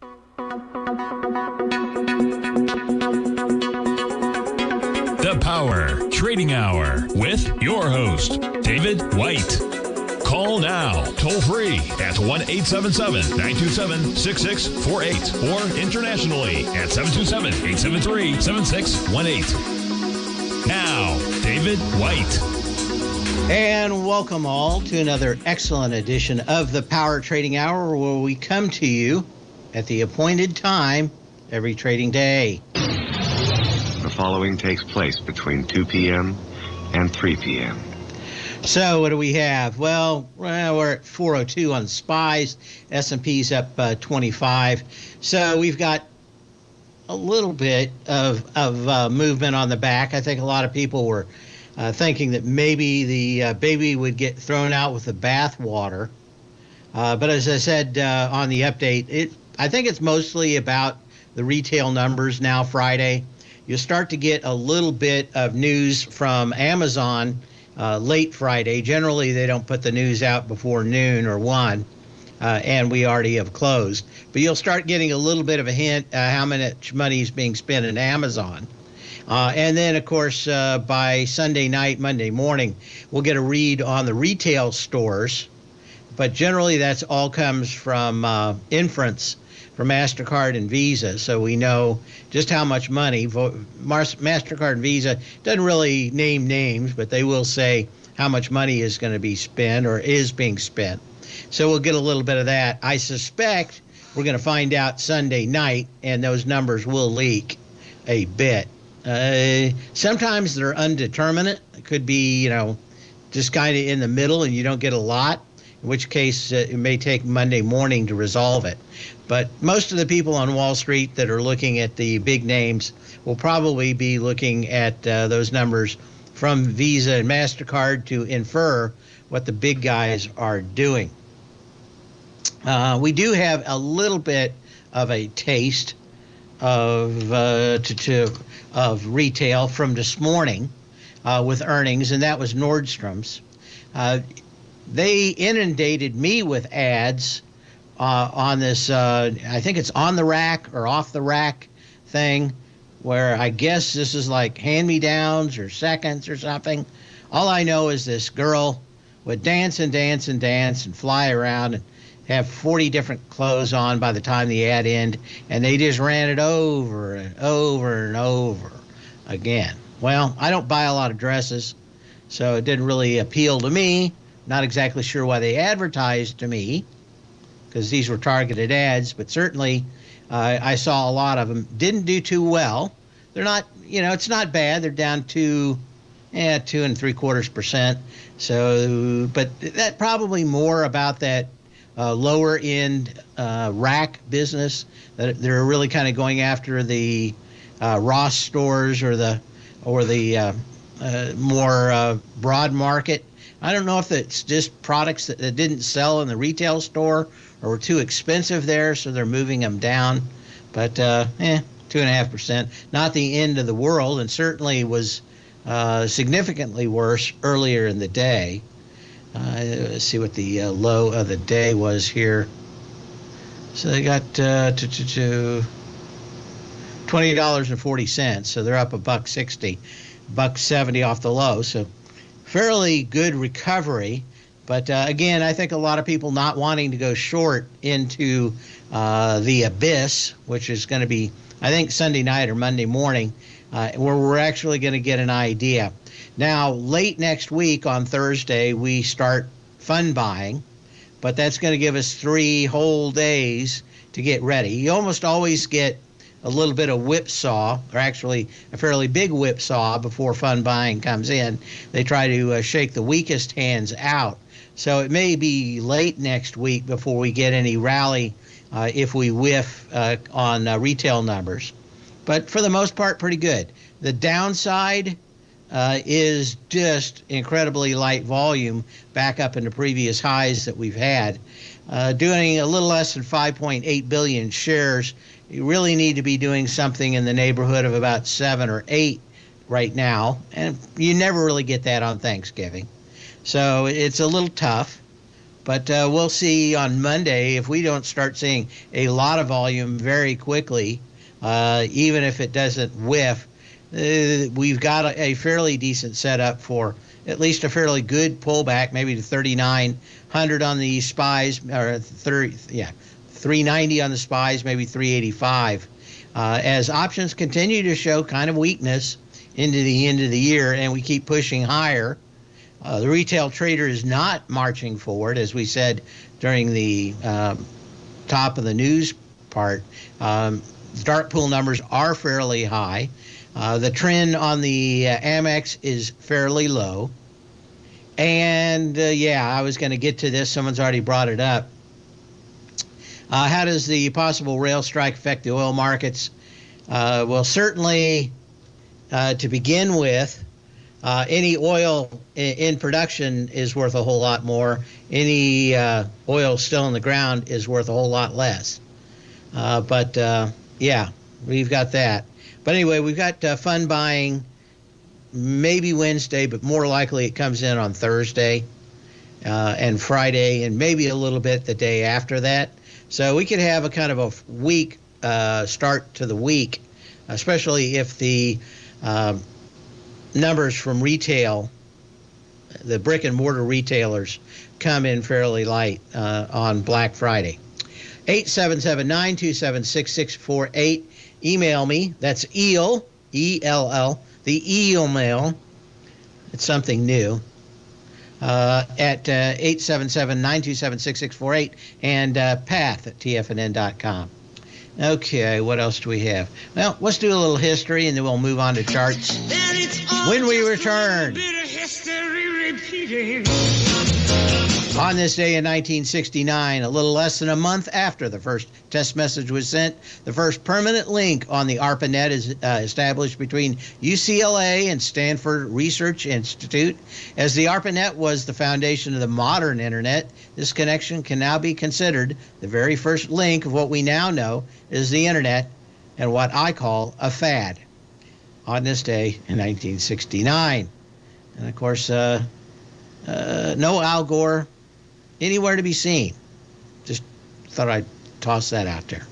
The Power Trading Hour with your host, David White. Call now, toll free at 1-877-927-6648 or internationally at 727-873-7618. Now, David White. And welcome all to another excellent edition of the Power Trading Hour, where we come to you at the appointed time every trading day. The following takes place between 2 p.m. and 3 p.m. So what do we have? Well, we're at 402 on SPYs. S&P's up 25. So we've got a little bit of movement on the back. I think a lot of people were thinking that maybe the baby would get thrown out with the bathwater. But as I said on the update, I think it's mostly about the retail numbers now Friday. You'll start to get a little bit of news from Amazon late Friday. Generally, they don't put the news out before noon or 1, and we already have closed. But you'll start getting a little bit of a hint how much money is being spent in Amazon. And then, of course, by Sunday night, Monday morning, we'll get a read on the retail stores. But generally, that's all comes from inference for MasterCard and Visa. So we know just how much money. MasterCard and Visa doesn't really name names, but they will say how much money is going to be spent or is being spent. So we'll get a little bit of that. I suspect we're going to find out Sunday night, and those numbers will leak a bit. Sometimes they're undeterminate. It could be, just kind of in the middle and you don't get a lot, in which case it may take Monday morning to resolve it. But most of the people on Wall Street that are looking at the big names will probably be looking at those numbers from Visa and MasterCard to infer what the big guys are doing. We do have a little bit of a taste of retail from this morning with earnings, and that was Nordstrom's. They inundated me with ads on this, I think it's on the rack or off the rack thing, where I guess this is like hand-me-downs or seconds or something. All I know is this girl would dance and dance and dance and fly around and have 40 different clothes on by the time the ad ended, and they just ran it over and over and over again. Well, I don't buy a lot of dresses, so it didn't really appeal to me. Not exactly sure why they advertised to me, because these were targeted ads, but certainly I saw a lot of them. Didn't do too well. They're not, it's not bad. They're down 2 3/4%. So, but that probably more about that lower end rack business, that they're really kind of going after the Ross stores or the more broad market. I don't know if it's just products that didn't sell in the retail store or were too expensive there, so they're moving them down. But 2.5%, not the end of the world, and certainly was significantly worse earlier in the day. Let's see what the low of the day was here. So they got $20.40, so they're up $1.60, $1.70 off the low. So fairly good recovery. But again, I think a lot of people not wanting to go short into the abyss, which is going to be, I think, Sunday night or Monday morning, where we're actually going to get an idea. Now, late next week on Thursday, we start fund buying, but that's going to give us 3 whole days to get ready. You almost always get a little bit of whipsaw, or actually a fairly big whipsaw before fund buying comes in. They try to shake the weakest hands out. So it may be late next week before we get any rally if we whiff on retail numbers. But for the most part, pretty good. The downside is just incredibly light volume back up into previous highs that we've had. Doing a little less than 5.8 billion shares, you really need to be doing something in the neighborhood of about 7 or 8 right now, and you never really get that on Thanksgiving. So it's a little tough. But we'll see on Monday if we don't start seeing a lot of volume very quickly, even if it doesn't whiff. We've got a fairly decent setup for at least a fairly good pullback, maybe to 3,900 on the SPYs, or 390 on the SPYs, maybe 385. As options continue to show kind of weakness into the end of the year, and we keep pushing higher. The retail trader is not marching forward, as we said during the top of the news part. Dark pool numbers are fairly high. The trend on the Amex is fairly low. And I was going to get to this. Someone's already brought it up. How does the possible rail strike affect the oil markets? Well, certainly, to begin with, any oil in production is worth a whole lot more. Any oil still in the ground is worth a whole lot less. But we've got that. But anyway, we've got fund buying maybe Wednesday, but more likely it comes in on Thursday and Friday, and maybe a little bit the day after that. So we could have a kind of a weak start to the week, especially if the numbers from retail, the brick and mortar retailers, come in fairly light on Black Friday. 877-927-6648. Email me. That's EEL, E-L-L, the EEL mail. It's something new. At 877-927-6648 and path at tfnn.com. Okay, what else do we have? Well, let's do a little history, and then we'll move on to charts when we return. On this day in 1969, a little less than a month after the first test message was sent, the first permanent link on the ARPANET is established between UCLA and Stanford Research Institute. As the ARPANET was the foundation of the modern Internet, this connection can now be considered the very first link of what we now know is the Internet, and what I call a fad. On this day in 1969. And of course, no Al Gore anywhere to be seen. Just thought I'd toss that out there.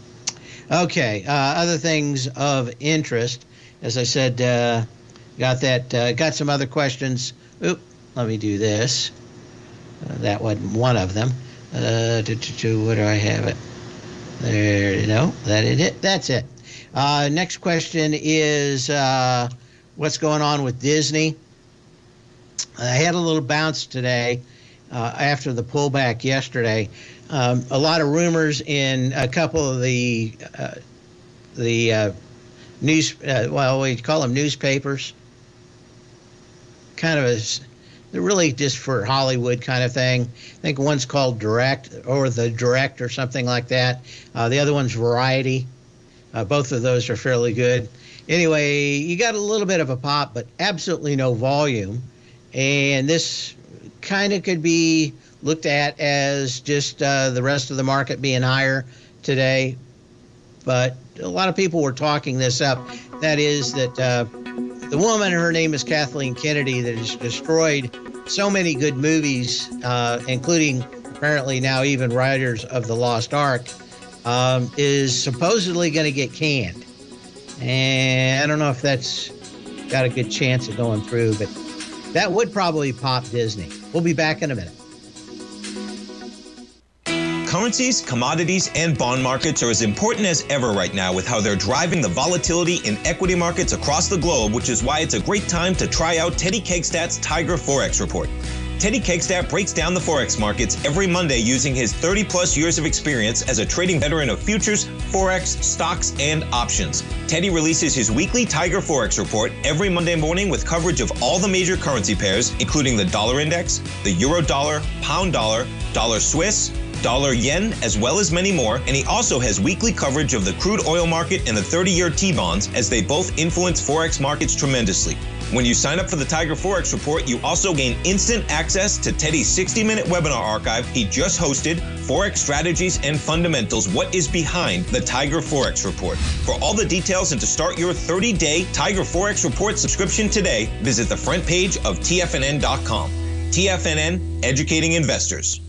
Okay, other things of interest. As I said, got some other questions. Oop, let me do this. That wasn't one of them. Where do I have it? There, no, that is it. That's it. Next question is what's going on with Disney? I had a little bounce today after the pullback yesterday. A lot of rumors in a couple of the news, we call them newspapers. Kind of they're really just for Hollywood kind of thing. I think one's called Direct or The Direct or something like that. The other one's Variety. Both of those are fairly good. Anyway, you got a little bit of a pop, but absolutely no volume. And this kind of could be looked at as just the rest of the market being higher today. But a lot of people were talking this up. That is that the woman, her name is Kathleen Kennedy, that has destroyed so many good movies, including apparently now even Riders of the Lost Ark, is supposedly going to get canned. And I don't know if that's got a good chance of going through, but that would probably pop Disney. We'll be back in a minute. Currencies, commodities, and bond markets are as important as ever right now with how they're driving the volatility in equity markets across the globe, which is why it's a great time to try out Teddy Kegstat's Tiger Forex Report. Teddy Kegstat breaks down the Forex markets every Monday using his 30-plus years of experience as a trading veteran of futures, Forex, stocks, and options. Teddy releases his weekly Tiger Forex Report every Monday morning with coverage of all the major currency pairs, including the dollar index, the euro dollar, pound dollar, dollar Swiss, dollar yen, as well as many more, and he also has weekly coverage of the crude oil market and the 30-year T-bonds, as they both influence Forex markets tremendously. When you sign up for the Tiger Forex Report, you also gain instant access to Teddy's 60-minute webinar archive he just hosted, Forex Strategies and Fundamentals, What is Behind the Tiger Forex Report. For all the details and to start your 30-day Tiger Forex Report subscription today, visit the front page of TFNN.com. TFNN, educating investors.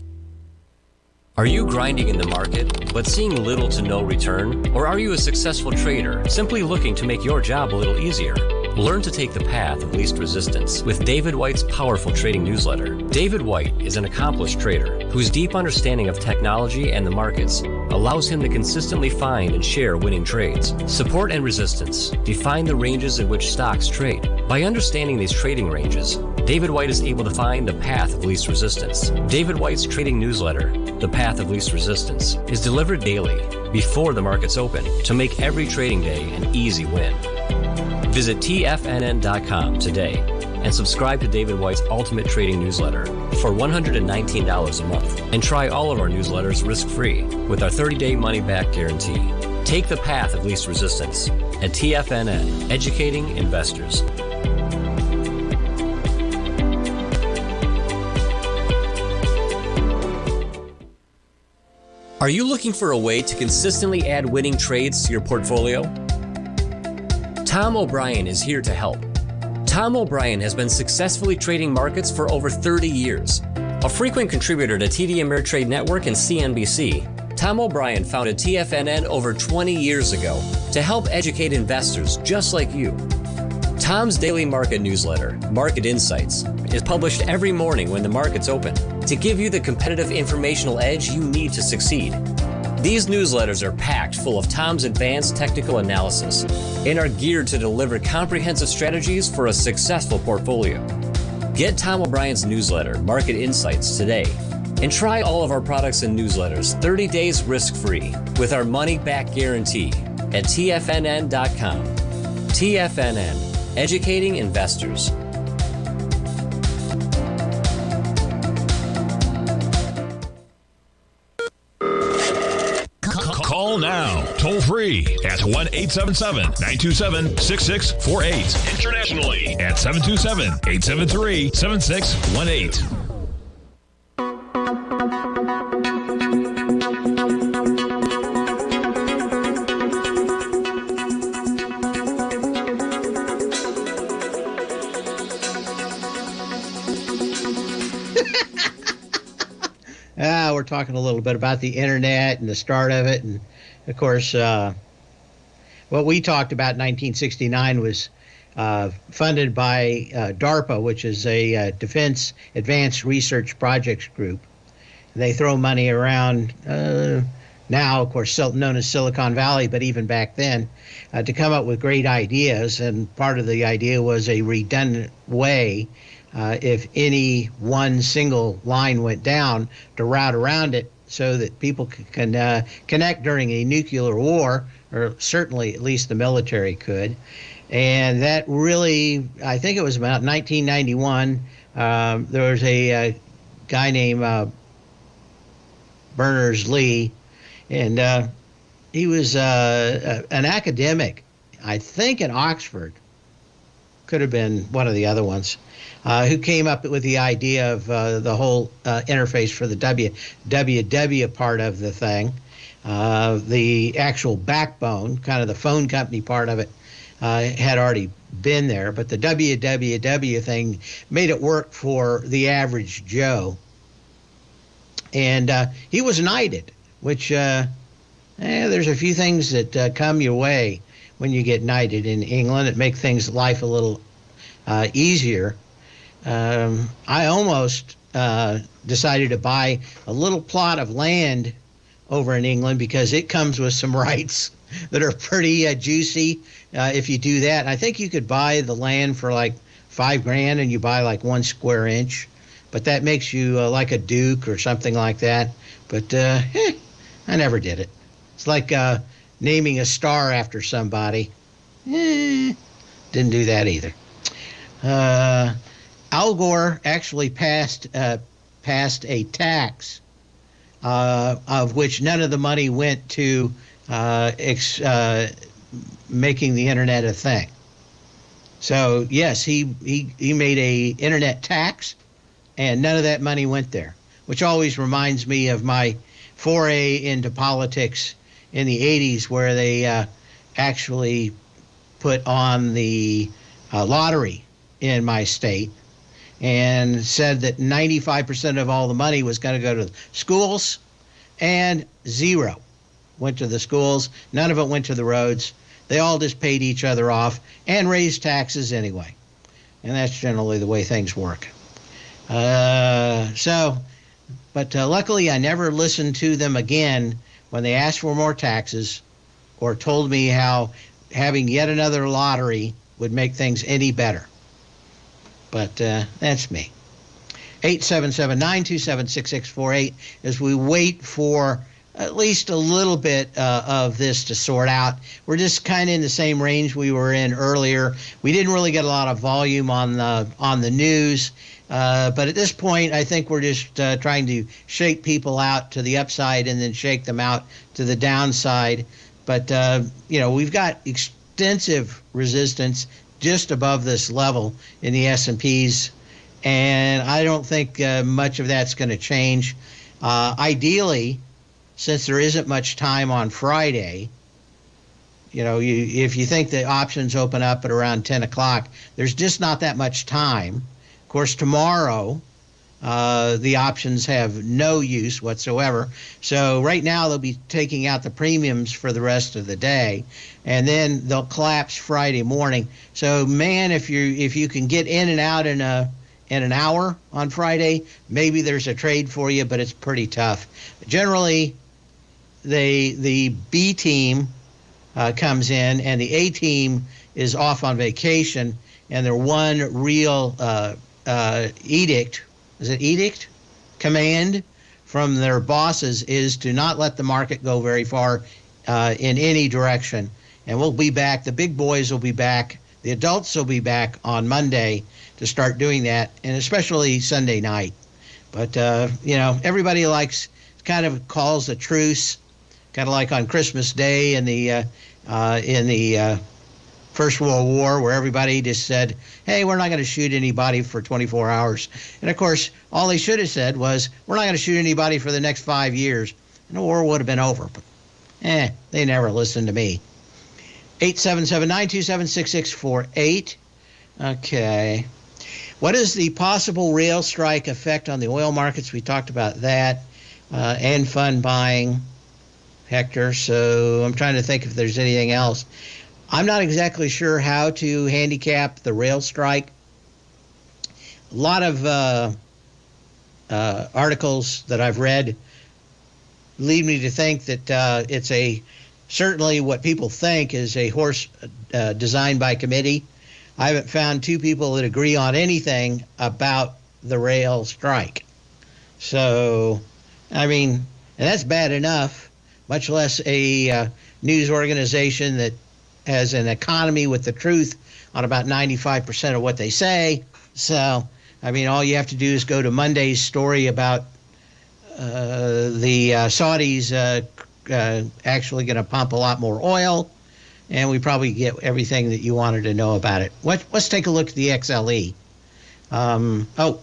Are you grinding in the market, but seeing little to no return? Or are you a successful trader, simply looking to make your job a little easier? Learn to take the path of least resistance with David White's powerful trading newsletter. David White is an accomplished trader whose deep understanding of technology and the markets allows him to consistently find and share winning trades. Support and resistance define the ranges in which stocks trade. By understanding these trading ranges, David White is able to find the path of least resistance. David White's trading newsletter, The Path of Least Resistance, is delivered daily before the markets open to make every trading day an easy win. Visit TFNN.com today and subscribe to David White's Ultimate Trading Newsletter for $119 a month. And try all of our newsletters risk-free with our 30-day money-back guarantee. Take the path of least resistance at TFNN, educating investors. Are you looking for a way to consistently add winning trades to your portfolio? Tom O'Brien is here to help. Tom O'Brien has been successfully trading markets for over 30 years. A frequent contributor to TD Ameritrade Network and CNBC, Tom O'Brien founded TFNN over 20 years ago to help educate investors just like you. Tom's daily market newsletter, Market Insights, is published every morning when the markets open to give you the competitive informational edge you need to succeed. These newsletters are packed full of Tom's advanced technical analysis and are geared to deliver comprehensive strategies for a successful portfolio. Get Tom O'Brien's newsletter, Market Insights, today and try all of our products and newsletters 30 days risk-free with our money-back guarantee at TFNN.com. TFNN, educating investors. Call now, toll free at 1-877-927-6648. Internationally at 727-873-7618. We're talking a little bit about the internet and the start of it. And, of course, what we talked about in 1969 was funded by DARPA, which is a Defense Advanced Research Projects Group. They throw money around now, of course, known as Silicon Valley, but even back then, to come up with great ideas. And part of the idea was a redundant way, if any one single line went down, to route around it so that people can connect during a nuclear war, or certainly at least the military could. And that really, I think it was about 1991, there was a guy named Berners-Lee, and he was an academic, I think in Oxford, could have been one of the other ones, who came up with the idea of the whole interface for the WWW part of the thing. The actual backbone, kind of the phone company part of it, had already been there, but the WWW thing made it work for the average Joe. And he was knighted, which there's a few things that come your way when you get knighted in England. It makes life a little easier. I almost decided to buy a little plot of land over in England because it comes with some rights that are pretty juicy if you do that. I think you could buy the land for like $5,000 and you buy like 1 square inch, but that makes you like a duke or something like that. But I never did it. It's like naming a star after somebody. Didn't do that either. Al Gore actually passed a tax of which none of the money went to making the internet a thing. So yes, he made a internet tax, and none of that money went there, which always reminds me of my foray into politics in the 80s, where they actually put on the lottery in my state and said that 95% of all the money was going to go to schools, and 0 went to the schools. None of it went to the roads. They all just paid each other off and raised taxes anyway. And that's generally the way things work. Luckily I never listened to them again when they asked for more taxes or told me how having yet another lottery would make things any better. But that's me. 877-927-6648 as we wait for at least a little bit of this to sort out. We're just kind of in the same range we were in earlier. We didn't really get a lot of volume on the news, but at this point, I think we're just trying to shake people out to the upside and then shake them out to the downside. But we've got extensive resistance just above this level in the S&Ps, and I don't think much of that's going to change. Ideally, since there isn't much time on Friday, if you think the options open up at around 10 o'clock, there's just not that much time. Of course, tomorrow, the options have no use whatsoever. So right now they'll be taking out the premiums for the rest of the day, and then they'll collapse Friday morning. So man, if you can get in and out in an hour on Friday, maybe there's a trade for you, but it's pretty tough. Generally, the B team comes in and the A team is off on vacation, and their one real command from their bosses is to not let the market go very far in any direction. And we'll be back. The big boys will be back. The adults will be back on Monday to start doing that, and especially Sunday night. But everybody kind of calls a truce, kind of like on Christmas Day in the First World War, where everybody just said, hey, we're not going to shoot anybody for 24 hours. And of course, all they should have said was, we're not going to shoot anybody for the next 5 years. And the war would have been over. But they never listened to me. 877-927-6648. Okay. What is the possible rail strike effect on the oil markets? We talked about that. And fund buying, Hector. So I'm trying to think if there's anything else. I'm not exactly sure how to handicap the rail strike. A lot of articles that I've read lead me to think that it's certainly what people think is a horse designed by committee. I haven't found two people that agree on anything about the rail strike. So, and that's bad enough, much less a news organization that has an economy with the truth on about 95% of what they say. So, all you have to do is go to Monday's story about the Saudis actually going to pump a lot more oil, and we probably get everything that you wanted to know about it. Let's take a look at the XLE.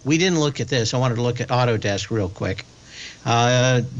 We didn't look at this. I wanted to look at Autodesk real quick.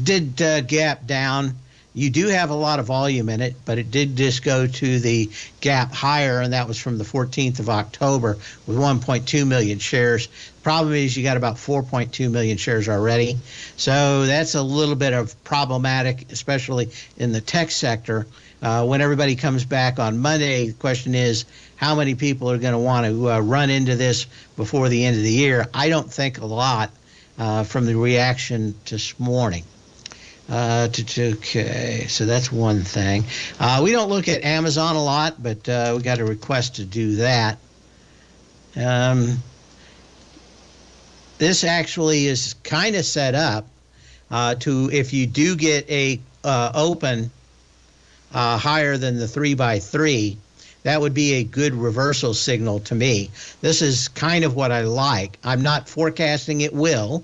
Did gap down. You do have a lot of volume in it, but it did just go to the gap higher, and that was from the 14th of October with 1.2 million shares. Problem is you got about 4.2 million shares already. So that's a little bit of problematic, especially in the tech sector. When everybody comes back on Monday, the question is how many people are going to want to run into this before the end of the year. I don't think a lot from the reaction this morning. Okay, so that's one thing. We don't look at Amazon a lot, but we got a request to do that. This actually is kind of set up to, if you do get a open higher than the 3x3, that would be a good reversal signal to me. This is kind of what I like. I'm not forecasting it will,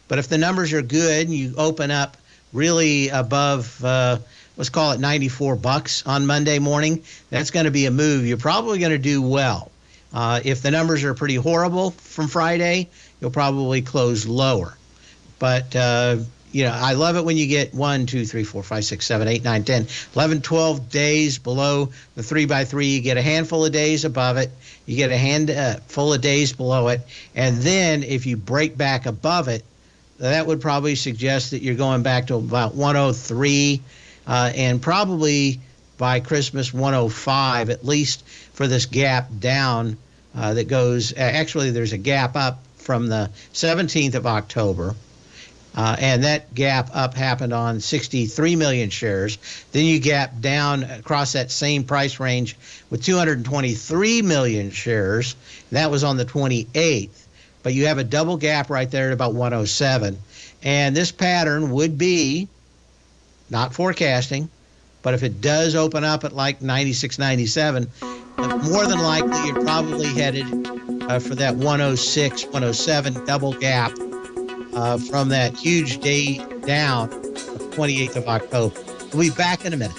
but if the numbers are good and you open up really above, let's call it $94 on Monday morning, that's going to be a move. You're probably going to do well. If the numbers are pretty horrible from Friday, you'll probably close lower. But, I love it when you get 1, 2, 3, 4, 5, 6, 7, 8, 9, 10, 11, 12 days below the 3x3. You get a handful of days above it. You get a handful of days below it. And then if you break back above it, that would probably suggest that you're going back to about 103, and probably by Christmas 105, at least for this gap down that goes. Actually, there's a gap up from the 17th of October. And that gap up happened on 63 million shares. Then you gap down across that same price range with 223 million shares. That was on the 28th. But you have a double gap right there at about 107. And this pattern would be, not forecasting, but if it does open up at like 96, 97, more than likely you're probably headed for that 106, 107 double gap from that huge day down of 28th of October. We'll be back in a minute.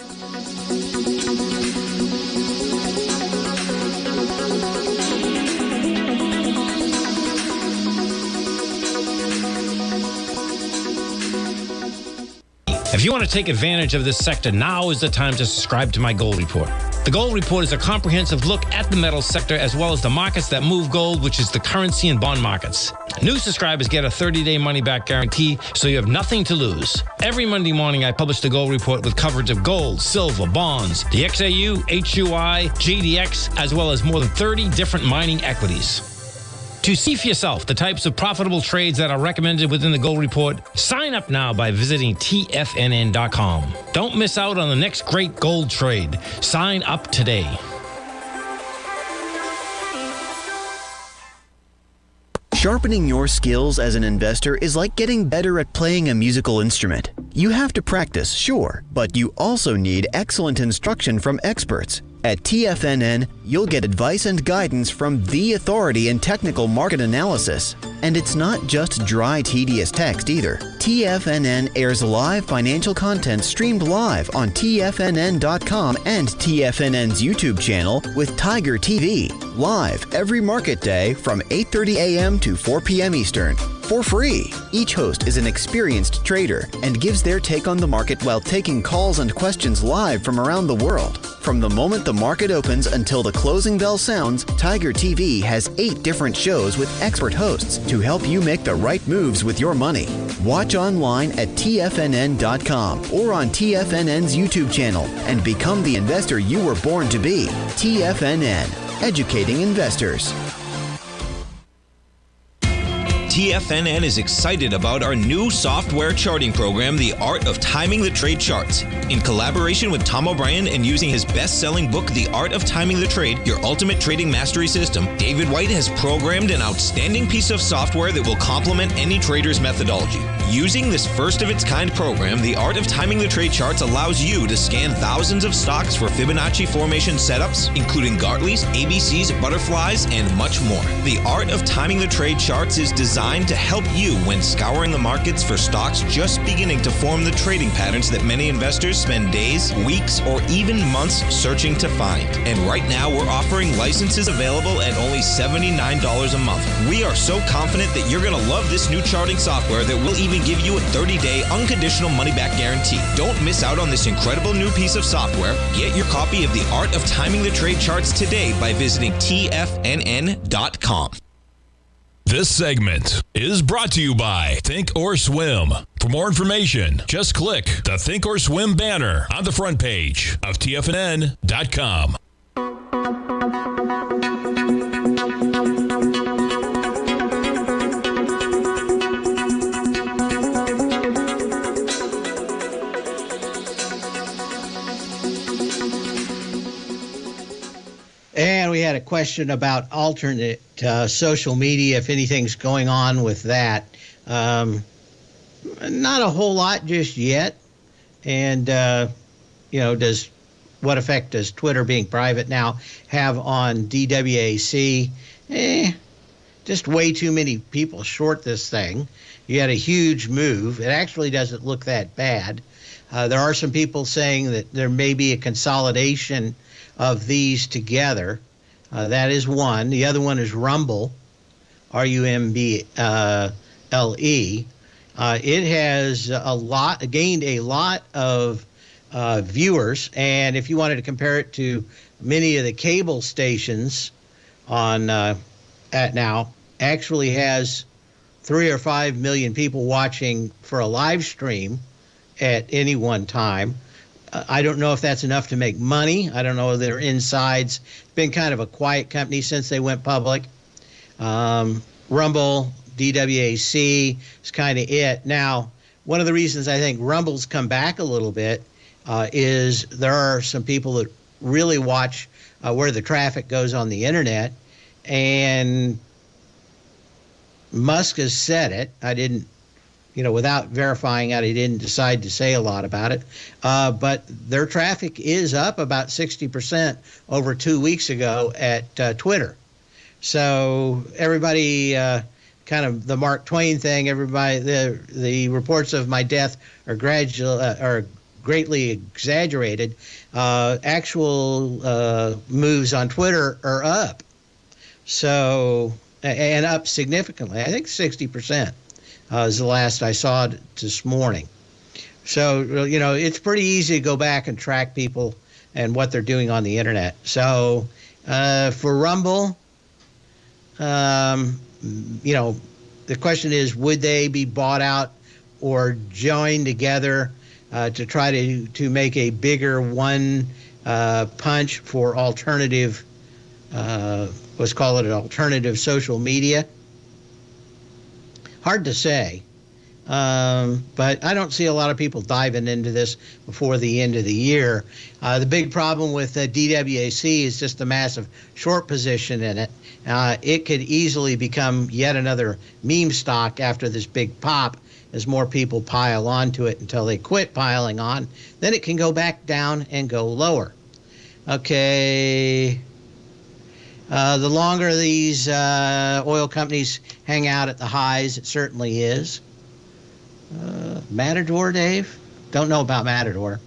If you want to take advantage of this sector, now is the time to subscribe to my Gold Report. The Gold Report is a comprehensive look at the metals sector as well as the markets that move gold, which is the currency and bond markets. New subscribers get a 30-day money-back guarantee, so you have nothing to lose. Every Monday morning, I publish the Gold Report with coverage of gold, silver, bonds, the XAU, HUI, GDX, as well as more than 30 different mining equities. To see for yourself the types of profitable trades that are recommended within the Gold Report, sign up now by visiting TFNN.com. Don't miss out on the next great gold trade. Sign up today. Sharpening your skills as an investor is like getting better at playing a musical instrument. You have to practice, sure, but you also need excellent instruction from experts. At TFNN, you'll get advice and guidance from the authority in technical market analysis. And it's not just dry, tedious text either. TFNN airs live financial content streamed live on TFNN.com and TFNN's YouTube channel with Tiger TV, live every market day from 8:30 a.m. to 4 p.m. Eastern. For free. Each host is an experienced trader and gives their take on the market while taking calls and questions live from around the world. From the moment the market opens until the closing bell sounds, Tiger TV has 8 different shows with expert hosts to help you make the right moves with your money. Watch online at TFNN.com or on TFNN's YouTube channel and become the investor you were born to be. TFNN, educating investors. TFNN is excited about our new software charting program, The Art of Timing the Trade Charts. In collaboration with Tom O'Brien and using his best-selling book, The Art of Timing the Trade, Your Ultimate Trading Mastery System, David White has programmed an outstanding piece of software that will complement any trader's methodology. Using this first-of-its-kind program, The Art of Timing the Trade Charts allows you to scan thousands of stocks for Fibonacci formation setups, including Gartley's, ABC's, butterflies, and much more. The Art of Timing the Trade Charts is designed to help you when scouring the markets for stocks just beginning to form the trading patterns that many investors spend days, weeks, or even months searching to find. And right now, we're offering licenses available at only $79 a month. We are so confident that you're going to love this new charting software that will even give you a 30-day unconditional money-back guarantee. Don't miss out on this incredible new piece of software. Get your copy of The Art of Timing the Trade Charts today by visiting TFNN.com. This segment is brought to you by Thinkorswim. For more information, just click the Thinkorswim banner on the front page of TFNN.com. And we had a question about alternate social media, if anything's going on with that. Not a whole lot just yet. And, what effect does Twitter being private now have on DWAC? Just way too many people short this thing. You had a huge move. It actually doesn't look that bad. There are some people saying that there may be a consolidation of these together. That is one. The other one is Rumble, RUMBLE. It has gained a lot of viewers, and if you wanted to compare it to many of the cable stations on at now, actually has 3 or 5 million people watching for a live stream at any one time. I don't know if that's enough to make money. I don't know their insides. It's been kind of a quiet company since they went public. Rumble, DWAC is kind of it. Now, one of the reasons I think Rumble's come back a little bit is there are some people that really watch where the traffic goes on the internet, and Musk has said it. I didn't, without verifying it, he didn't decide to say a lot about it. But their traffic is up about 60% over 2 weeks ago at Twitter. So everybody, kind of the Mark Twain thing, everybody, the reports of my death are greatly exaggerated. Actual moves on Twitter are up. So, and up significantly. I think 60% is the last I saw this morning. So, it's pretty easy to go back and track people and what they're doing on the internet. So, for Rumble, the question is, would they be bought out or joined together to try to make a bigger one punch for alternative, let's call it an alternative social media? Hard to say, but I don't see a lot of people diving into this before the end of the year. The big problem with DWAC is just the massive short position in it. It could easily become yet another meme stock after this big pop as more people pile onto it until they quit piling on. Then it can go back down and go lower. Okay. The longer these oil companies hang out at the highs, it certainly is. Matador, Dave? Don't know about Matador.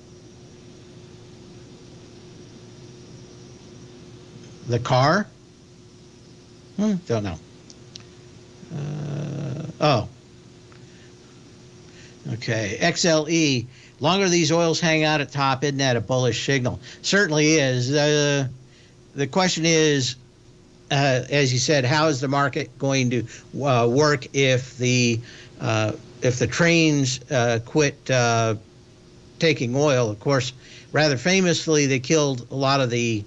The car? Don't know. Okay. XLE. Longer these oils hang out at top, isn't that a bullish signal? Certainly is. The question is, as you said, how is the market going to work if the trains quit taking oil? Of course, rather famously, they killed a lot of the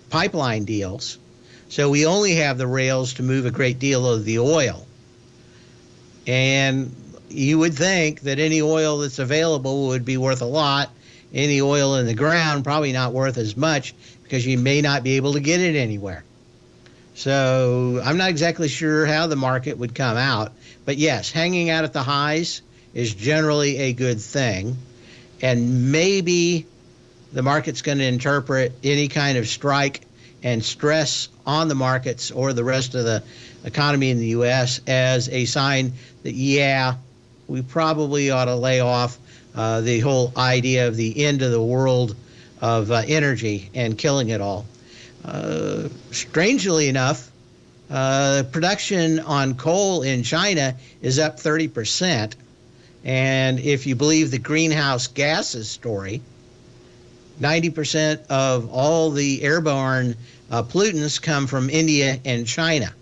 pipeline deals. So we only have the rails to move a great deal of the oil. And you would think that any oil that's available would be worth a lot. Any oil in the ground probably not worth as much because you may not be able to get it anywhere. So I'm not exactly sure how the market would come out. But yes, hanging out at the highs is generally a good thing. And maybe the market's going to interpret any kind of strike and stress on the markets or the rest of the economy in the U.S. as a sign that, yeah, we probably ought to lay off the whole idea of the end of the world of energy and killing it all. Strangely enough, production on coal in China is up 30%. And if you believe the greenhouse gases story, 90% of all the airborne pollutants come from India and China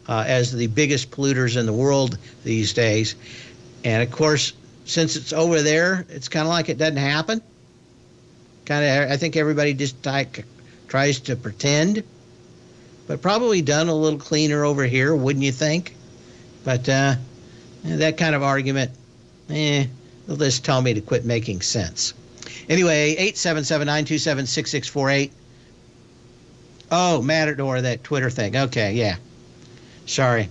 as the biggest polluters in the world these days. And of course, since it's over there, it's kind of like it doesn't happen. I think everybody just tries to pretend, but probably done a little cleaner over here, wouldn't you think? But that kind of argument, they'll just tell me to quit making sense. Anyway, 877-927-6648. Oh, Matador, that Twitter thing. Okay, yeah. Sorry.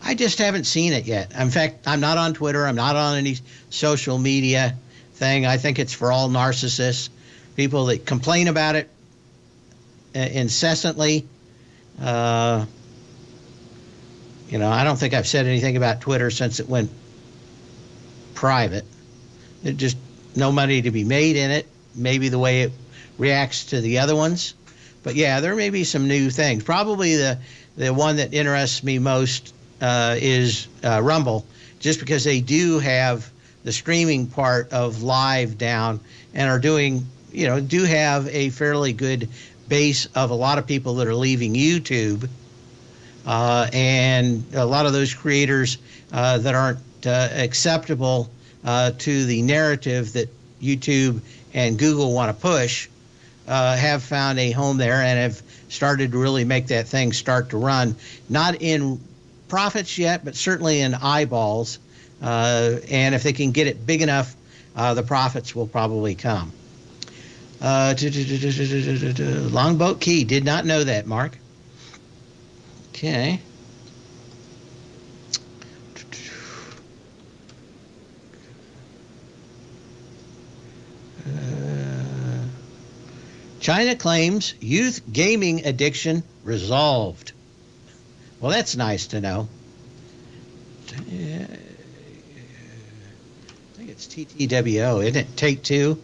I just haven't seen it yet. In fact, I'm not on Twitter. I'm not on any social media thing. I think it's for all narcissists, people that complain about it incessantly. I don't think I've said anything about Twitter since it went private. It just no money to be made in it. Maybe the way it reacts to the other ones. But yeah, there may be some new things. Probably the one that interests me most is Rumble, just because they do have the streaming part of live down and are doing, do have a fairly good base of a lot of people that are leaving YouTube and a lot of those creators that aren't acceptable to the narrative that YouTube and Google want to push have found a home there and have started to really make that thing start to run. Not in profits yet, but certainly in eyeballs. And if they can get it big enough, the profits will probably come. Longboat Key. Did not know that, Mark. Okay. China claims youth gaming addiction resolved. Well, that's nice to know. I think it's TTWO, isn't it? Take Two.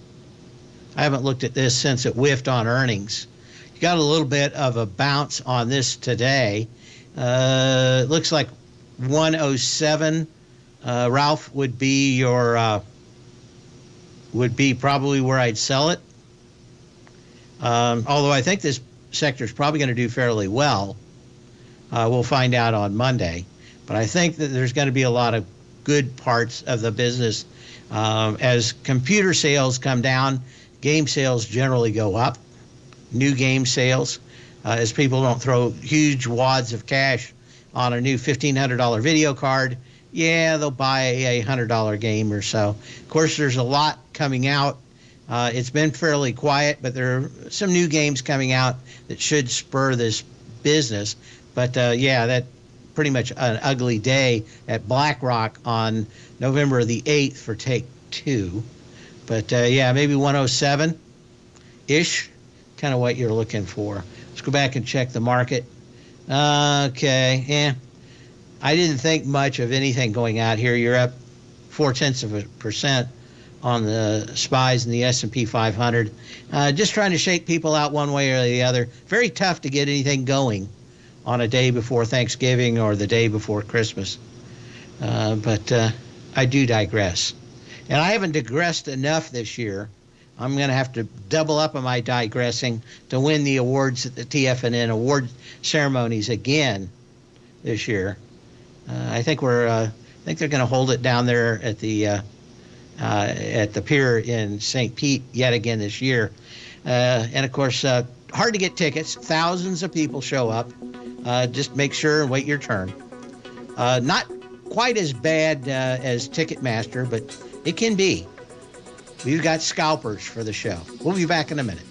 I haven't looked at this since it whiffed on earnings. You got a little bit of a bounce on this today. It looks like 107. Ralph would be your would be probably where I'd sell it. Although I think this sector is probably going to do fairly well. We'll find out on Monday. But I think that there's going to be a lot of good parts of the business. As computer sales come down, game sales generally go up. New game sales, as people don't throw huge wads of cash on a new $1,500 video card. Yeah, they'll buy a $100 game or so. Of course, there's a lot coming out. It's been fairly quiet, but there are some new games coming out that should spur this business. But yeah, that pretty much an ugly day at BlackRock on November the 8th for Take Two. But yeah, maybe 107-ish, kind of what you're looking for. Let's go back and check the market. Okay, yeah. I didn't think much of anything going out here. You're up 0.4% on the SPYs and the S&P 500. Just trying to shake people out one way or the other. Very tough to get anything going on a day before Thanksgiving or the day before Christmas. But I do digress. And I haven't digressed enough this year. I'm going to have to double up on my digressing to win the awards at the TFNN award ceremonies again this year. I think they're going to hold it down there at the pier in St. Pete yet again this year. And of course, hard to get tickets. Thousands of people show up. Just make sure and wait your turn. Not quite as bad as Ticketmaster, but it can be. We've got scalpers for the show. We'll be back in a minute.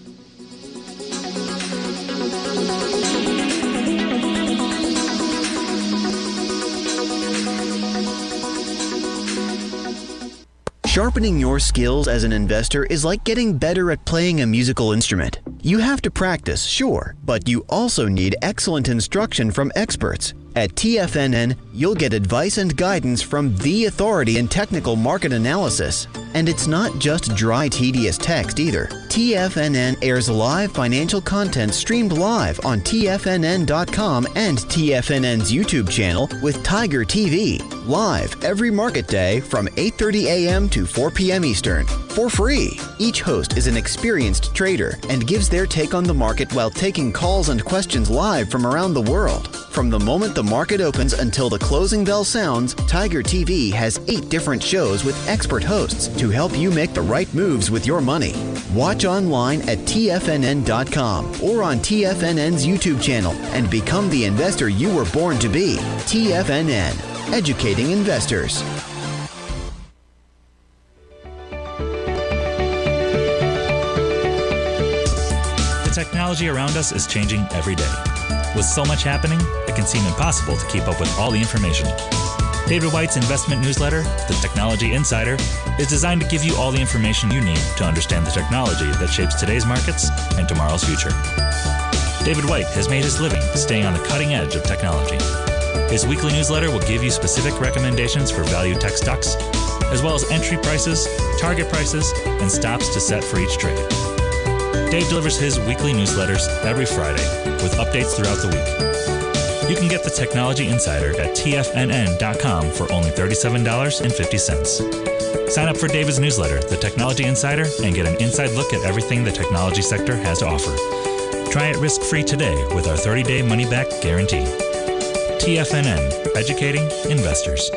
Sharpening your skills as an investor is like getting better at playing a musical instrument. You have to practice, sure, but you also need excellent instruction from experts. At TFNN, you'll get advice and guidance from the authority in technical market analysis. And it's not just dry, tedious text either. TFNN airs live financial content streamed live on TFNN.com and TFNN's YouTube channel with Tiger TV, live every market day from 8:30 a.m. to 4 p.m. Eastern, for free. Each host is an experienced trader and gives their take on the market while taking calls and questions live from around the world. From the moment the market opens until the closing bell sounds, Tiger TV has 8 different shows with expert hosts to help you make the right moves with your money. Watch online at TFNN.com or on TFNN's YouTube channel and become the investor you were born to be. TFNN, educating investors. The technology around us is changing every day. With so much happening, it can seem impossible to keep up with all the information. David White's investment newsletter, The Technology Insider, is designed to give you all the information you need to understand the technology that shapes today's markets and tomorrow's future. David White has made his living staying on the cutting edge of technology. His weekly newsletter will give you specific recommendations for value tech stocks, as well as entry prices, target prices, and stops to set for each trade. Dave delivers his weekly newsletters every Friday with updates throughout the week. You can get the Technology Insider at TFNN.com for only $37.50. Sign up for David's newsletter, The Technology Insider, and get an inside look at everything the technology sector has to offer. Try it risk-free today with our 30-day money-back guarantee. TFNN, educating investors.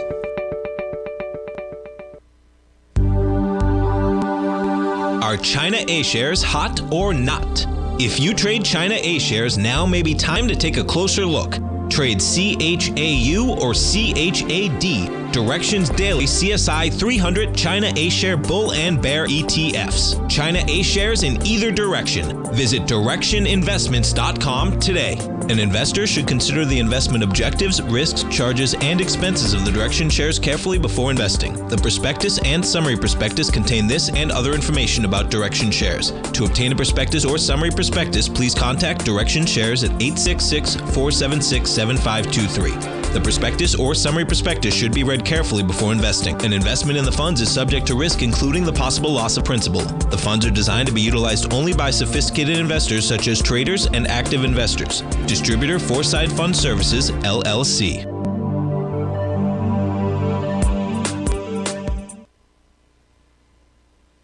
Are China A-shares hot or not? If you trade China A-shares, now may be time to take a closer look. Trade CHAU or CHAD, Directions Daily CSI 300 China A-share Bull and Bear ETFs. China A-shares in either direction. Visit directioninvestments.com today. An investor should consider the investment objectives, risks, charges, and expenses of the Direction shares carefully before investing. The prospectus and summary prospectus contain this and other information about Direction shares. To obtain a prospectus or summary prospectus, please contact Direction Shares at 866-476-7523. The prospectus or summary prospectus should be read carefully before investing. An investment in the funds is subject to risk, including the possible loss of principal. The funds are designed to be utilized only by sophisticated investors such as traders and active investors. Distributor Foreside Fund Services, LLC.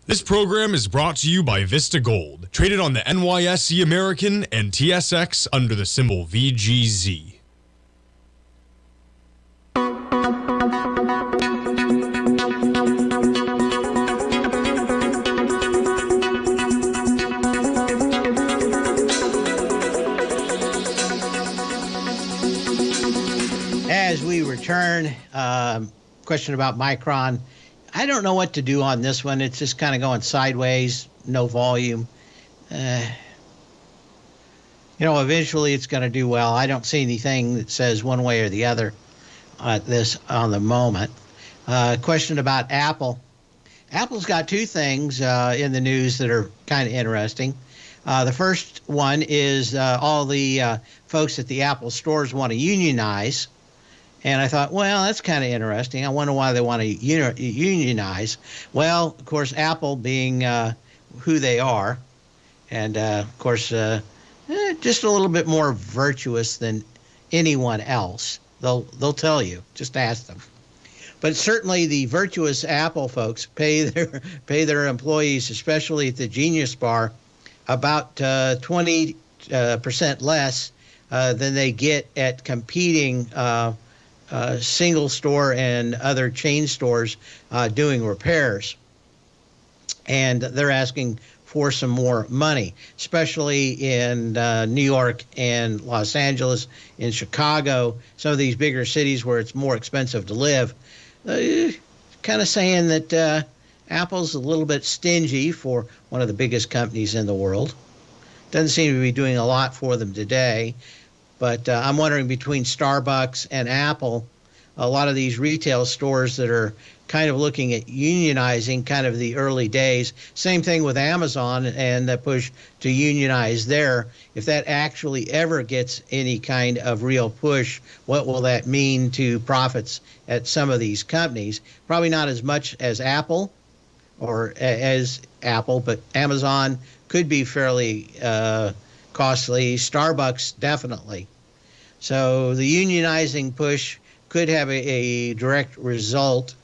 This program is brought to you by Vista Gold, traded on the NYSE American and TSX under the symbol VGZ. As we return, question about Micron. I don't know what to do on this one. It's just kind of going sideways, no volume. Eventually it's going to do well. I don't see anything that says one way or the other this on the moment. Question about Apple. Apple's got two things in the news that are kind of interesting. The first one is all the folks at the Apple stores want to unionize. And I thought, well, that's kind of interesting. I wonder why they want to unionize. Well, of course, Apple being who they are, and of course, just a little bit more virtuous than anyone else. They'll tell you. Just ask them. But certainly, the virtuous Apple folks pay their employees, especially at the Genius Bar, about 20% less than they get at competing. Single store and other chain stores doing repairs. And they're asking for some more money, especially in New York and Los Angeles, in Chicago, some of these bigger cities where it's more expensive to live. Kind of saying that Apple's a little bit stingy for one of the biggest companies in the world. Doesn't seem to be doing a lot for them today. But I'm wondering, between Starbucks and Apple, a lot of these retail stores that are kind of looking at unionizing, kind of the early days. Same thing with Amazon and the push to unionize there. If that actually ever gets any kind of real push, what will that mean to profits at some of these companies? Probably not as much as Apple, but Amazon could be fairly costly. Starbucks, definitely. So the unionizing push could have a direct result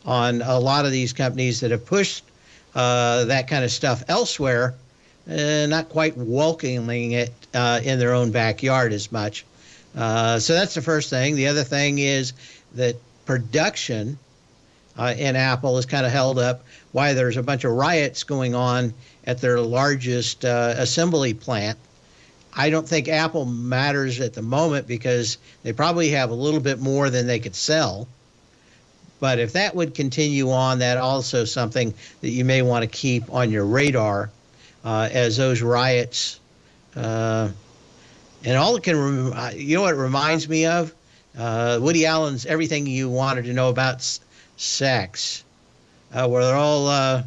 on a lot of these companies that have pushed that kind of stuff elsewhere, not quite welcoming it in their own backyard as much. So that's the first thing. The other thing is that production in Apple is kind of held up. Why there's a bunch of riots going on at their largest assembly plant. I don't think Apple matters at the moment because they probably have a little bit more than they could sell. But if that would continue on, that also something that you may want to keep on your radar as those riots. And all it can, you know what it reminds me of? Woody Allen's Everything You Wanted to Know About Sex, where they're all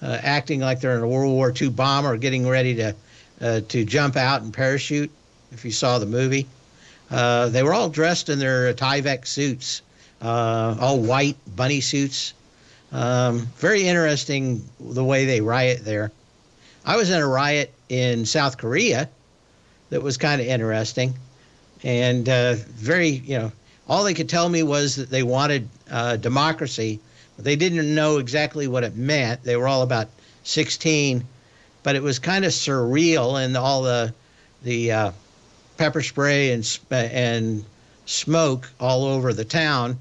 acting like they're in a World War II bomber getting ready to jump out and parachute, if you saw the movie. They were all dressed in their Tyvek suits, all white bunny suits. Very interesting the way they riot there. I was in a riot in South Korea that was kind of interesting. And all they could tell me was that they wanted democracy, but they didn't know exactly what it meant. They were all about 16. But it was kind of surreal, and all the pepper spray and smoke all over the town.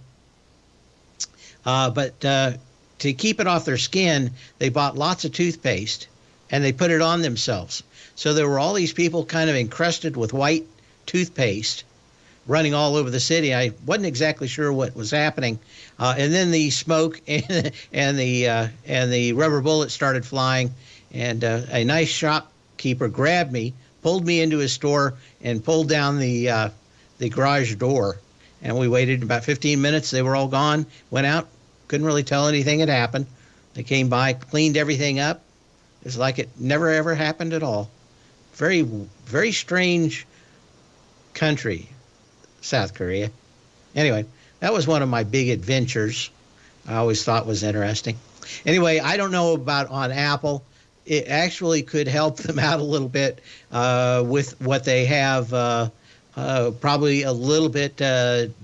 But to keep it off their skin, they bought lots of toothpaste and they put it on themselves. So there were all these people kind of encrusted with white toothpaste running all over the city. I wasn't exactly sure what was happening. And then the smoke and the rubber bullets started flying. And a nice shopkeeper grabbed me, pulled me into his store, and pulled down the garage door. And we waited about 15 minutes. They were all gone, went out, couldn't really tell anything had happened. They came by, cleaned everything up. It's like it never, ever happened at all. Very, very strange country, South Korea. Anyway, that was one of my big adventures. I always thought was interesting. Anyway, I don't know about on Apple. It actually could help them out a little bit with what they have, probably a little bit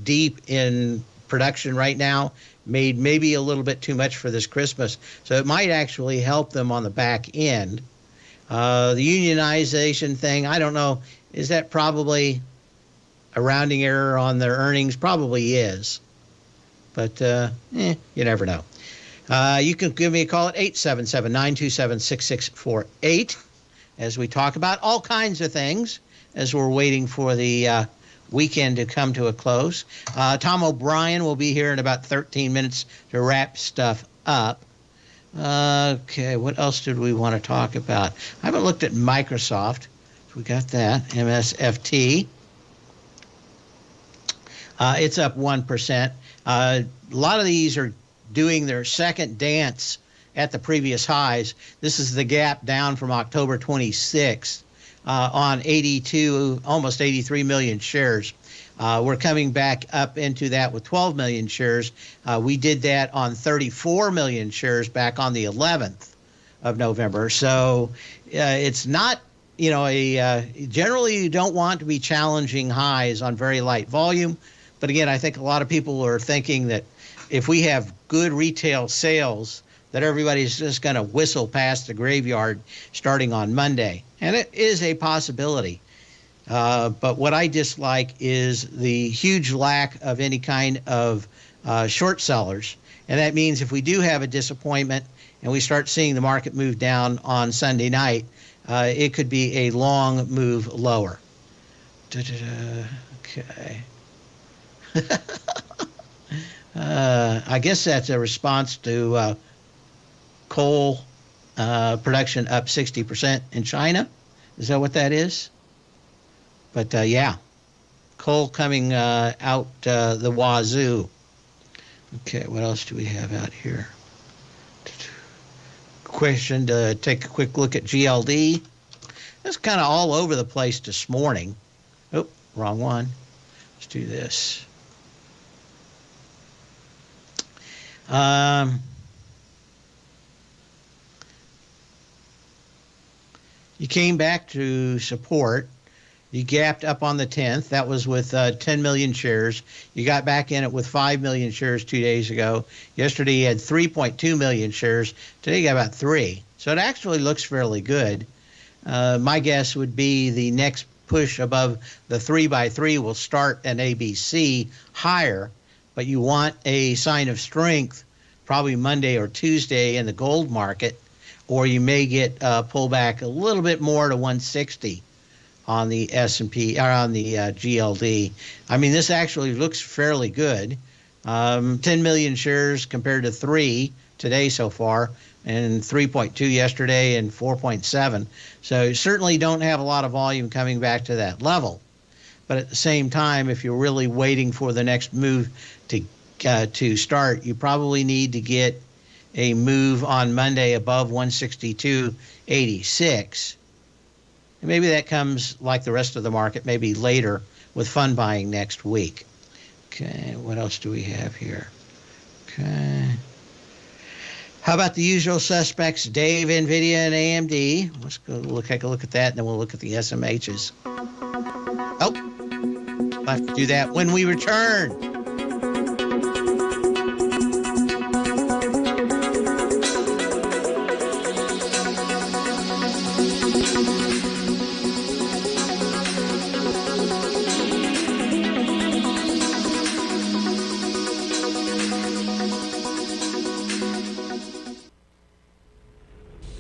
deep in production right now, made maybe a little bit too much for this Christmas. So it might actually help them on the back end. The unionization thing, I don't know. Is that probably a rounding error on their earnings? Probably is. But you never know. You can give me a call at 877-927-6648 as we talk about all kinds of things as we're waiting for the weekend to come to a close. Tom O'Brien will be here in about 13 minutes to wrap stuff up. Okay, what else did we want to talk about? I haven't looked at Microsoft. We got that, MSFT. It's up 1%. A lot of these are doing their second dance at the previous highs. This is the gap down from October 26th on 82, almost 83 million shares. We're coming back up into that with 12 million shares. We did that on 34 million shares back on the 11th of November. So it's not, generally you don't want to be challenging highs on very light volume. But again, I think a lot of people are thinking that if we have good retail sales, that everybody's just going to whistle past the graveyard starting on Monday. And it is a possibility. But what I dislike is the huge lack of any kind of short sellers. And that means if we do have a disappointment and we start seeing the market move down on Sunday night, it could be a long move lower. Okay. I guess that's a response to coal production up 60% in China. Is that what that is? But yeah, coal coming out the wazoo. Okay, what else do we have out here? Question to take a quick look at GLD. It's kind of all over the place this morning. Oh, wrong one. Let's do this. You came back to support. You gapped up on the 10th. That was with 10 million shares. You got back in it with 5 million shares 2 days ago. Yesterday you had 3.2 million shares. Today you got about 3. So it actually looks fairly good. My guess would be the next push above the 3x3 will start an ABC higher, but you want a sign of strength probably Monday or Tuesday in the gold market, or you may get pulled back a little bit more to 160 on the S&P or on the GLD. I mean, this actually looks fairly good. 10 million shares compared to 3 today so far, and 3.2 yesterday and 4.7. So you certainly don't have a lot of volume coming back to that level. But at the same time, if you're really waiting for the next move to start, you probably need to get a move on Monday above 162.86. And maybe that comes like the rest of the market, maybe later with fund buying next week. Okay, what else do we have here? Okay. How about the usual suspects, Dave, NVIDIA, and AMD? Let's go take a look at that, and then we'll look at the SMHs. Oh, we'll have to do that when we return.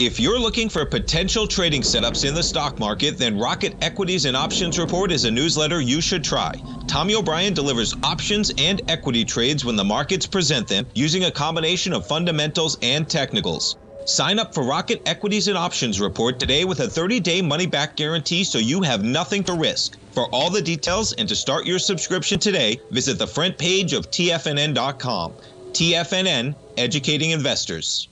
If you're looking for potential trading setups in the stock market, then Rocket Equities and Options Report is a newsletter you should try. Tommy O'Brien delivers options and equity trades when the markets present them, using a combination of fundamentals and technicals. Sign up for Rocket Equities and Options Report today with a 30-day money-back guarantee, so you have nothing to risk. For all the details and to start your subscription today, visit the front page of TFNN.com. TFNN, educating investors.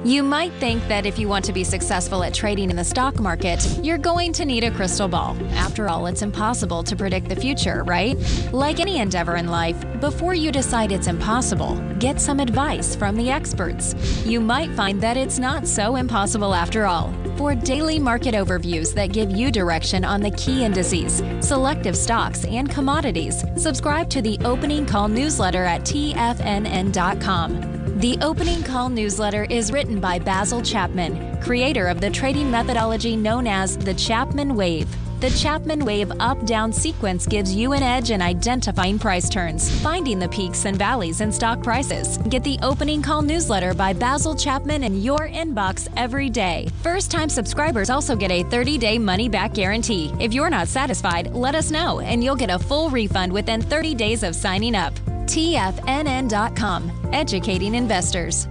You might think that if you want to be successful at trading in the stock market, you're going to need a crystal ball. After all, it's impossible to predict the future, right? Like any endeavor in life, before you decide it's impossible, get some advice from the experts. You might find that it's not so impossible after all. For daily market overviews that give you direction on the key indices, selective stocks, and commodities, subscribe to the Opening Call newsletter at TFNN.com. The Opening Call newsletter is written by Basil Chapman, creator of the trading methodology known as the Chapman Wave. The Chapman Wave up-down sequence gives you an edge in identifying price turns, finding the peaks and valleys in stock prices. Get the Opening Call newsletter by Basil Chapman in your inbox every day. First-time subscribers also get a 30-day money-back guarantee. If you're not satisfied, let us know, and you'll get a full refund within 30 days of signing up. TFNN.com, educating investors.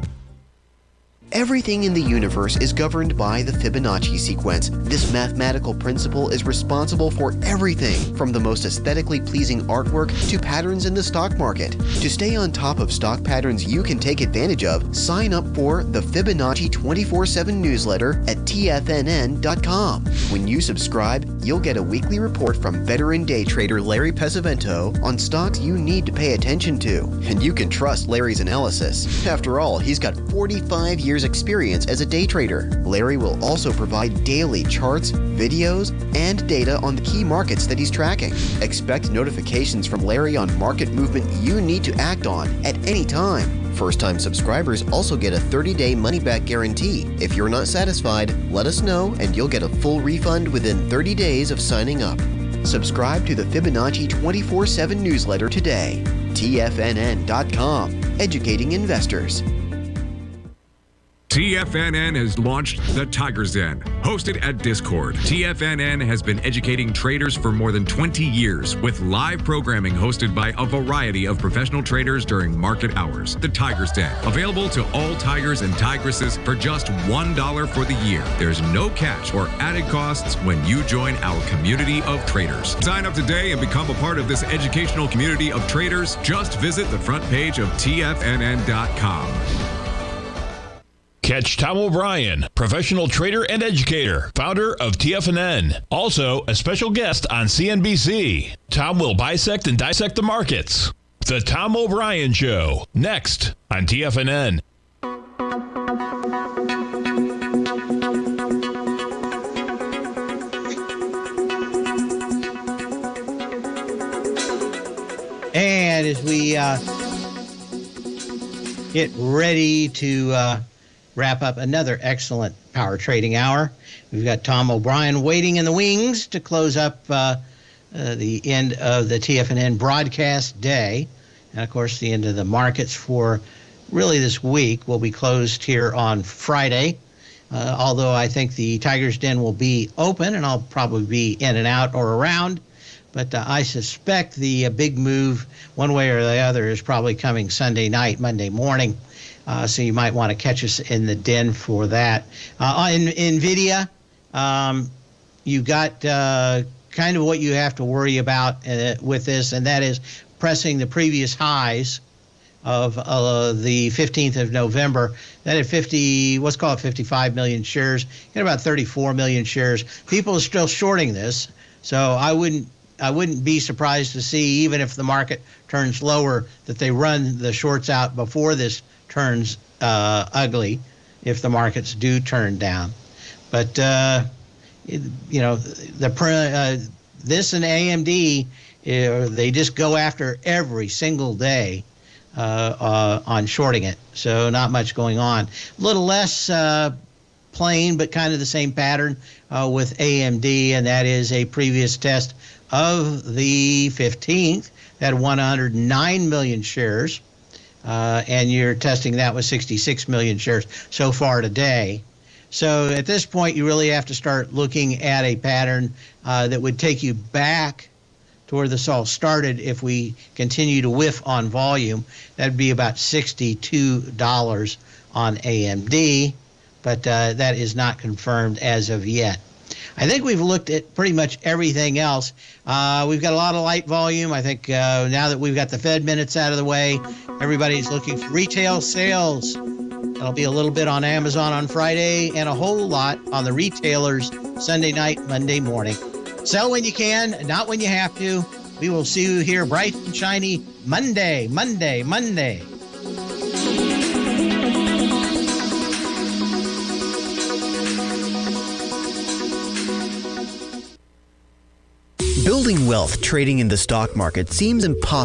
Everything in the universe is governed by the Fibonacci sequence. This mathematical principle is responsible for everything from the most aesthetically pleasing artwork to patterns in the stock market. To stay on top of stock patterns you can take advantage of, sign up for the Fibonacci 24/7 newsletter at TFNN.com. When you subscribe, you'll get a weekly report from veteran day trader Larry Pesavento on stocks you need to pay attention to. And you can trust Larry's analysis. After all, he's got 45 years experience as a day trader. Larry will also provide daily charts, videos, and data on the key markets that he's tracking. Expect notifications from Larry on market movement you need to act on at any time. First-time subscribers also get a 30-day money-back guarantee. If you're not satisfied, let us know and you'll get a full refund within 30 days of signing up. Subscribe to the Fibonacci 24/7 newsletter today. TFNN.com, educating investors. TFNN has launched the Tiger's Den. Hosted at Discord, TFNN has been educating traders for more than 20 years with live programming hosted by a variety of professional traders during market hours. The Tiger's Den, available to all tigers and tigresses for just $1 for the year. There's no catch or added costs when you join our community of traders. Sign up today and become a part of this educational community of traders. Just visit the front page of TFNN.com. Catch Tom O'Brien, professional trader and educator, founder of TFNN. Also, a special guest on CNBC. Tom will bisect and dissect the markets. The Tom O'Brien Show, next on TFNN. And as we get ready to wrap up another excellent power trading hour, we've got Tom O'Brien waiting in the wings to close up the end of the TFNN broadcast day. And, of course, the end of the markets for really this week will be closed here on Friday. Although I think the Tiger's Den will be open, and I'll probably be in and out or around. But I suspect the big move, one way or the other, is probably coming Sunday night, Monday morning. So you might want to catch us in the den for that. In NVIDIA, you got kind of what you have to worry about with this, and that is pressing the previous highs of the 15th of November. That at 55 million shares, get about 34 million shares. People are still shorting this, so I wouldn't be surprised to see, even if the market turns lower, that they run the shorts out before this turns ugly, if the markets do turn down. But this and AMD, they just go after every single day on shorting it. So not much going on. A little less plain, but kind of the same pattern with AMD, and that is a previous test of the 15th that 109 million shares. And you're testing that with 66 million shares so far today. So at this point, you really have to start looking at a pattern that would take you back to where this all started if we continue to whiff on volume. That'd be about $62 on AMD, but that is not confirmed as of yet. I think we've looked at pretty much everything else. We've got a lot of light volume. I think now that we've got the Fed minutes out of the way, everybody's looking for retail sales. That'll be a little bit on Amazon on Friday and a whole lot on the retailers Sunday night, Monday morning. Sell when you can, not when you have to. We will see you here bright and shiny Monday. Building wealth trading in the stock market seems impossible.